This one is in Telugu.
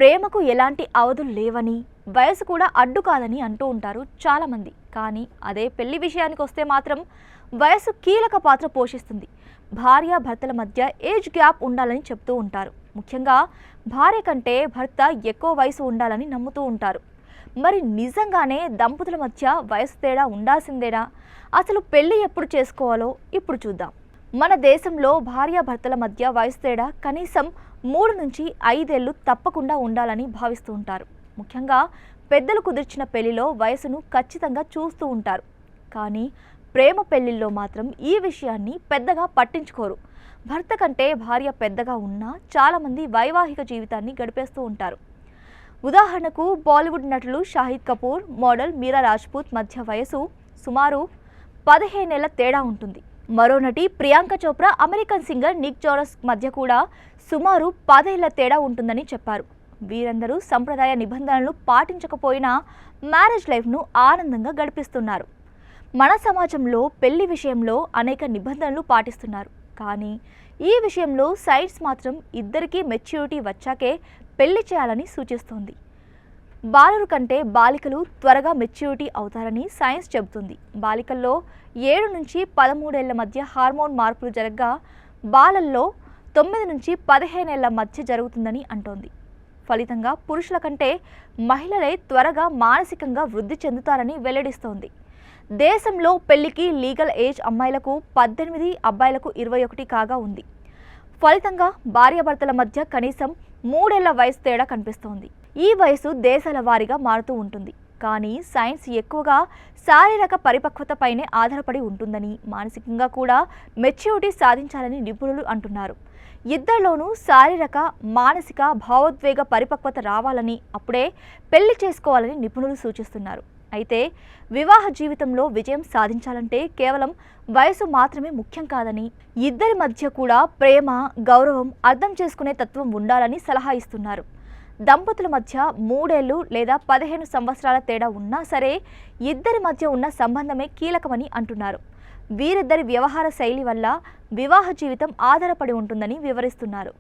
ప్రేమకు ఎలాంటి అవధులు లేవని, వయసు కూడా అడ్డు కాదని అంటూ ఉంటారు చాలామంది. కానీ అదే పెళ్లి విషయానికి వస్తే మాత్రం వయసు కీలక పాత్ర పోషిస్తుంది. భార్య భర్తల మధ్య ఏజ్ గ్యాప్ ఉండాలని చెప్తూ ఉంటారు. ముఖ్యంగా భార్య కంటే భర్త ఎక్కువ వయసు ఉండాలని నమ్ముతూ ఉంటారు. మరి నిజంగానే దంపతుల మధ్య వయసు తేడా ఉండాల్సిందేనా? అసలు పెళ్లి ఎప్పుడు చేసుకోవాలో ఇప్పుడు చూద్దాం. మన దేశంలో భార్యాభర్తల మధ్య వయసు తేడా కనీసం 3 నుంచి 5 ఏళ్లు తప్పకుండా ఉండాలని భావిస్తూ ఉంటారు. ముఖ్యంగా పెద్దలు కుదిర్చిన పెళ్లిలో వయసును ఖచ్చితంగా చూస్తూ ఉంటారు. కానీ ప్రేమ పెళ్లిల్లో మాత్రం ఈ విషయాన్ని పెద్దగా పట్టించుకోరు. భర్త కంటే భార్య పెద్దగా ఉన్నా చాలామంది వైవాహిక జీవితాన్ని గడిపేస్తూ ఉంటారు. ఉదాహరణకు బాలీవుడ్ నటులు షాహిద్ కపూర్, మోడల్ మీరా రాజ్పూత్ మధ్య వయసు సుమారు 15 ఏళ్ల తేడా ఉంటుంది. మరో నటి Priyanka Chopra, American singer Nick Jonas మధ్య కూడా సుమారు 10 ఏళ్ల తేడా ఉంటుందని చెప్పారు. వీరందరూ సంప్రదాయ నిబంధనలను పాటించకపోయినా మ్యారేజ్ లైఫ్ను ఆనందంగా గడిపిస్తున్నారు. మన సమాజంలో పెళ్లి విషయంలో అనేక నిబంధనలు పాటిస్తున్నారు. కానీ ఈ విషయంలో సైన్స్ మాత్రం ఇద్దరికీ మెచ్యూరిటీ వచ్చాకే పెళ్లి చేయాలని సూచిస్తోంది. బాలురు కంటే బాలికలు త్వరగా మెచ్యూరిటీ అవుతారని సైన్స్ చెబుతుంది. బాలికల్లో 7 నుంచి 13 ఏళ్ల మధ్య హార్మోన్ మార్పులు జరగగా బాలల్లో 9 నుంచి 15 ఏళ్ల మధ్య జరుగుతుందని అంటోంది. ఫలితంగా పురుషుల కంటే మహిళలే త్వరగా మానసికంగా వృద్ధి చెందుతారని వెల్లడిస్తోంది. దేశంలో పెళ్లికి లీగల్ ఏజ్ అమ్మాయిలకు 18, అబ్బాయిలకు 21 కాగా ఉంది. ఫలితంగా భార్యాభర్తల మధ్య కనీసం 3 ఏళ్ల వయసు తేడా కనిపిస్తోంది. ఈ వయసు దేశాల వారీగా మారుతూ ఉంటుంది. కానీ సైన్స్ ఎక్కువగా శారీరక పరిపక్వతపైనే ఆధారపడి ఉంటుందని, మానసికంగా కూడా మెచ్యూరిటీ సాధించాలని నిపుణులు అంటున్నారు. ఇద్దరిలోనూ శారీరక, మానసిక, భావోద్వేగ పరిపక్వత రావాలని, అప్పుడే పెళ్లి చేసుకోవాలని నిపుణులు సూచిస్తున్నారు. అయితే వివాహ జీవితంలో విజయం సాధించాలంటే కేవలం వయసు మాత్రమే ముఖ్యం కాదని, ఇద్దరి మధ్య కూడా ప్రేమ, గౌరవం, అర్థం చేసుకునే తత్వం ఉండాలని సలహా ఇస్తున్నారు. దంపతుల మధ్య 3 ఏళ్లు లేదా 15 సంవత్సరాల తేడా ఉన్నా సరే ఇద్దరి మధ్య ఉన్న సంబంధమే కీలకమని అంటున్నారు. వీరిద్దరి వ్యవహార శైలి వల్ల వివాహ జీవితం ఆధారపడి ఉంటుందని వివరిస్తున్నారు.